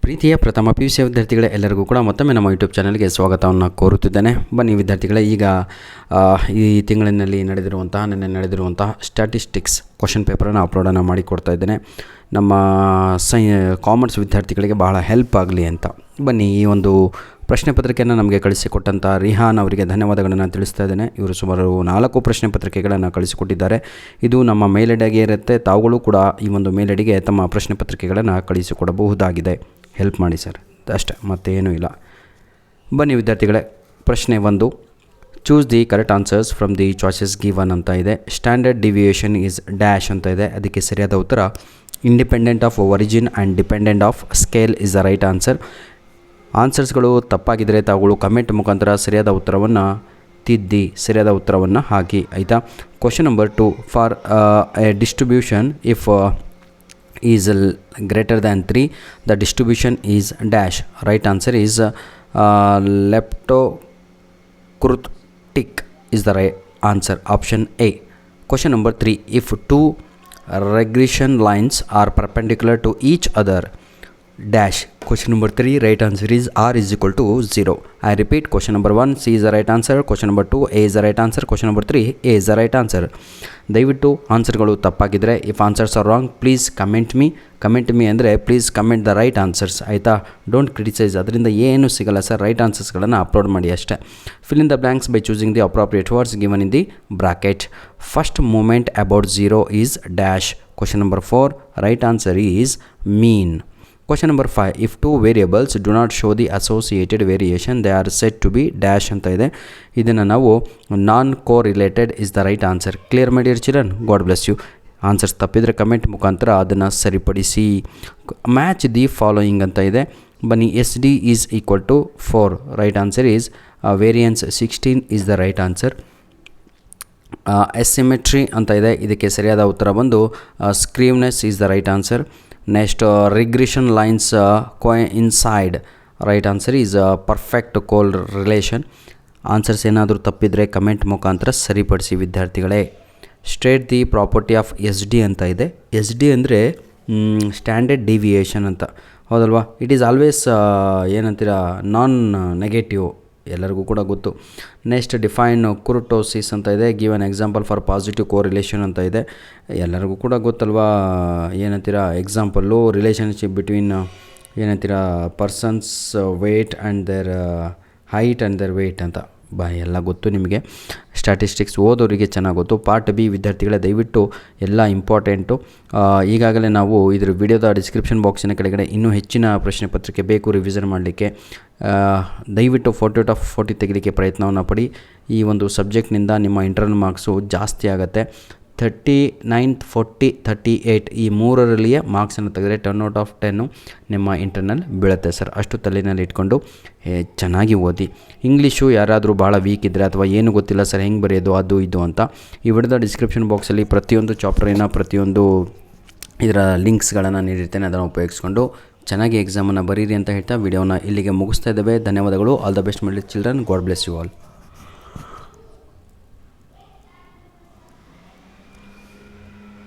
ಪ್ರೀತಿಯ ಪ್ರಥಮ P U C ವಿದ್ಯಾರ್ಥಿಗಳೇ, ಎಲ್ಲರಿಗೂ ಕೂಡ ಮತ್ತೊಮ್ಮೆ ನಮ್ಮ ಯೂಟ್ಯೂಬ್ ಚಾನಲ್ಗೆ ಸ್ವಾಗತವನ್ನು ಕೋರುತ್ತಿದ್ದೇನೆ. ಬನ್ನಿ ವಿದ್ಯಾರ್ಥಿಗಳೇ, ಈಗ ಈ ತಿಂಗಳಿನಲ್ಲಿ ನಿನ್ನೆ ನಡೆದಿರುವಂತಹ ಸ್ಟ್ಯಾಟಿಸ್ಟಿಕ್ಸ್ ಕ್ವಶನ್ ಪೇಪರನ್ನು ಅಪ್ಲೋಡನ್ನು ಮಾಡಿಕೊಡ್ತಾ ಇದ್ದೇನೆ. ನಮ್ಮ ಕಾಮರ್ಸ್ ವಿದ್ಯಾರ್ಥಿಗಳಿಗೆ ಬಹಳ ಹೆಲ್ಪ್ ಆಗಲಿ ಅಂತ. ಬನ್ನಿ, ಈ ಒಂದು ಪ್ರಶ್ನೆ ಪತ್ರಿಕೆಯನ್ನು ನಮಗೆ ಕಳಿಸಿಕೊಟ್ಟಂಥ ರಿಹಾನ್ ಅವರಿಗೆ ಧನ್ಯವಾದಗಳನ್ನು ತಿಳಿಸ್ತಾ ಇದ್ದೇನೆ. ಇವರು ಸುಮಾರು 4 ಪ್ರಶ್ನೆ ಪತ್ರಿಕೆಗಳನ್ನು ಕಳಿಸಿಕೊಟ್ಟಿದ್ದಾರೆ. ಇದು ನಮ್ಮ ಮೇಲ್ ಐಡಿಗೆ ಇರುತ್ತೆ. ತಾವುಗಳು ಕೂಡ ಈ ಒಂದು ಮೇಲ್ ಐಡಿಗೆ ತಮ್ಮ ಪ್ರಶ್ನೆ ಪತ್ರಿಕೆಗಳನ್ನು ಕಳಿಸಿಕೊಡಬಹುದಾಗಿದೆ. ಹೆಲ್ಪ್ ಮಾಡಿ ಸರ್, ಅಷ್ಟೇ, ಮತ್ತೇನೂ ಇಲ್ಲ. ಬನ್ನಿ ವಿದ್ಯಾರ್ಥಿಗಳೇ, ಪ್ರಶ್ನೆ 1, choose the correct answers from the choices given ಅಂತ ಇದೆ. ಸ್ಟ್ಯಾಂಡರ್ಡ್ ಡಿವಿಯೇಷನ್ ಈಸ್ ಡ್ಯಾಶ್ ಅಂತ ಇದೆ. ಅದಕ್ಕೆ ಸರಿಯಾದ ಉತ್ತರ independent of origin and dependent of scale is the right answer. ಆನ್ಸರ್ಸ್ಗಳು ತಪ್ಪಾಗಿದ್ದರೆ ತಾವುಗಳು ಕಮೆಂಟ್ ಮುಖಾಂತರ ಸರಿಯಾದ ಉತ್ತರವನ್ನು ತಿದ್ದಿ ಸರಿಯಾದ ಉತ್ತರವನ್ನು ಹಾಕಿ, ಆಯಿತಾ. Question number 2, for A distribution if is greater than 3, the distribution is dash. Right answer is leptocurtic is the right answer, option A. Question number 3, if two regression lines are perpendicular to each other dash. Question number 3, right answer is r is equal to 0. I repeat, question number 1 C is the right answer, question number 2 A is the right answer, question number 3 A is the right answer. ದಯವಿಟ್ಟು ಆನ್ಸರ್ಗಳು ತಪ್ಪಾಗಿದ್ದರೆ, if answers are wrong please comment me ಅಂದರೆ please comment the right answers, ಆಯಿತಾ. Don't criticise, ಅದರಿಂದ ಏನೂ ಸಿಗಲ್ಲ sir. Right ಆನ್ಸರ್ಸ್ಗಳನ್ನು upload ಮಾಡಿ ಅಷ್ಟೇ. Fill in the blanks by choosing the appropriate words given in the bracket. First moment about 0 is dash. Question number 4, right answer is mean. Question number 5, if two variables do not show the associated variation, they are said to be dash ಅಂತ ಇದೆ. ಇದನ್ನು ನಾವು non correlated is the right answer. Clear my dear children, God bless you. Answers ತಪ್ಪಿದರೆ comment ಮುಖಾಂತರ ಅದನ್ನು ಸರಿಪಡಿಸಿ. Match the following ಅಂತ ಇದೆ. ಬನ್ನಿ, S D is equal to 4. Right answer is variance 16 is the right answer. Asymmetry ಅಂತ ಇದೆ. ಇದಕ್ಕೆ ಸರಿಯಾದ ಉತ್ತರ ಬಂದು skewness is the right answer. Next, regression lines inside. Right answer is perfect correlation. Answers ಏನಾದರೂ ತಪ್ಪಿದರೆ ಕಮೆಂಟ್ ಮುಖಾಂತರ ಸರಿಪಡಿಸಿ ವಿದ್ಯಾರ್ಥಿಗಳೇ. State the property of S D ಅಂತ ಇದೆ. ಎಸ್ ಡಿ ಅಂದರೆ ಸ್ಟ್ಯಾಂಡರ್ಡ್ ಡಿವಿಯೇಷನ್ ಅಂತ, ಹೌದಲ್ವಾ. ಇಟ್ ಈಸ್ ಆಲ್ವೇಸ್ ಏನಂತೀರ, ನಾನ್ ನೆಗೆಟಿವ್, ಎಲ್ಲರಿಗೂ ಕೂಡ ಗೊತ್ತು. ನೆಕ್ಸ್ಟ್, ಡಿಫೈನ್ ಕುರುಟೋಸಿಸ್ ಅಂತ ಇದೆ. Give an example for positive correlation ಅಂತ ಇದೆ. ಎಲ್ಲರಿಗೂ ಕೂಡ ಗೊತ್ತಲ್ವಾ, ಏನಂತೀರ ಎಕ್ಸಾಂಪಲ್ಲು, ರಿಲೇಷನ್ಶಿಪ್ ಬಿಟ್ವೀನ್ ಏನಂತೀರ persons weight and their height and their weight ಅಂತ ಎಲ್ಲ ಗೊತ್ತು ನಿಮಗೆ. ಸ್ಟ್ಯಾಟಿಸ್ಟಿಕ್ಸ್ ಓದೋರಿಗೆ ಚೆನ್ನಾಗಿ ಗೊತ್ತು. ಪಾರ್ಟ್ ಬಿ ವಿದ್ಯಾರ್ಥಿಗಳೇ, ದಯವಿಟ್ಟು ಎಲ್ಲ ಇಂಪಾರ್ಟೆಂಟು. ಈಗಾಗಲೇ ನಾವು ಇದ್ರ ವಿಡಿಯೋದ ಡಿಸ್ಕ್ರಿಪ್ಷನ್ ಬಾಕ್ಸಿನ ಕೆಳಗಡೆ ಇನ್ನೂ ಹೆಚ್ಚಿನ ಪ್ರಶ್ನೆ ಪತ್ರಿಕೆ ಬೇಕು ರಿವಿಷನ್ ಮಾಡಲಿಕ್ಕೆ. ದಯವಿಟ್ಟು 40/40 ತೆಗಿಲಿಕ್ಕೆ ಪ್ರಯತ್ನವನ್ನು ಪಡಿ. ಈ ಒಂದು ಸಬ್ಜೆಕ್ಟ್ನಿಂದ ನಿಮ್ಮ ಇಂಟರ್ನಲ್ ಮಾರ್ಕ್ಸು ಜಾಸ್ತಿ ಆಗುತ್ತೆ. 39, 40, 38 ಈ ಮೂರರಲ್ಲಿಯೇ ಮಾರ್ಕ್ಸನ್ನು ತೆಗೆದರೆ 10/10 ನಿಮ್ಮ ಇಂಟರ್ನಲ್ ಬೀಳುತ್ತೆ ಸರ್. ಅಷ್ಟು ತಲೆಯಲ್ಲಿ ಇಟ್ಕೊಂಡು ಚೆನ್ನಾಗಿ ಓದಿ. ಇಂಗ್ಲೀಷು ಯಾರಾದರೂ ಭಾಳ ವೀಕ್ ಇದ್ದರೆ ಅಥವಾ ಏನು ಗೊತ್ತಿಲ್ಲ ಸರ್ ಹೆಂಗೆ ಬರೆಯೋದು ಅದು ಇದು ಅಂತ, ಈ ವಿಡಿಯೋದ ಡಿಸ್ಕ್ರಿಪ್ಷನ್ ಬಾಕ್ಸಲ್ಲಿ ಪ್ರತಿಯೊಂದು ಚಾಪ್ಟರಿನ ಪ್ರತಿಯೊಂದು ಇದರ ಲಿಂಕ್ಸ್ಗಳನ್ನು ನೀಡಿರ್ತೇನೆ. ಅದನ್ನು ಉಪಯೋಗಿಸ್ಕೊಂಡು ಚೆನ್ನಾಗಿ ಎಕ್ಸಾಮನ್ನು ಬರೀರಿ ಅಂತ ಹೇಳ್ತಾ ವಿಡಿಯೋನ ಇಲ್ಲಿಗೆ ಮುಗಿಸ್ತಾ ಇದ್ದೇವೆ. ಧನ್ಯವಾದಗಳು. All the best my children. God bless you all.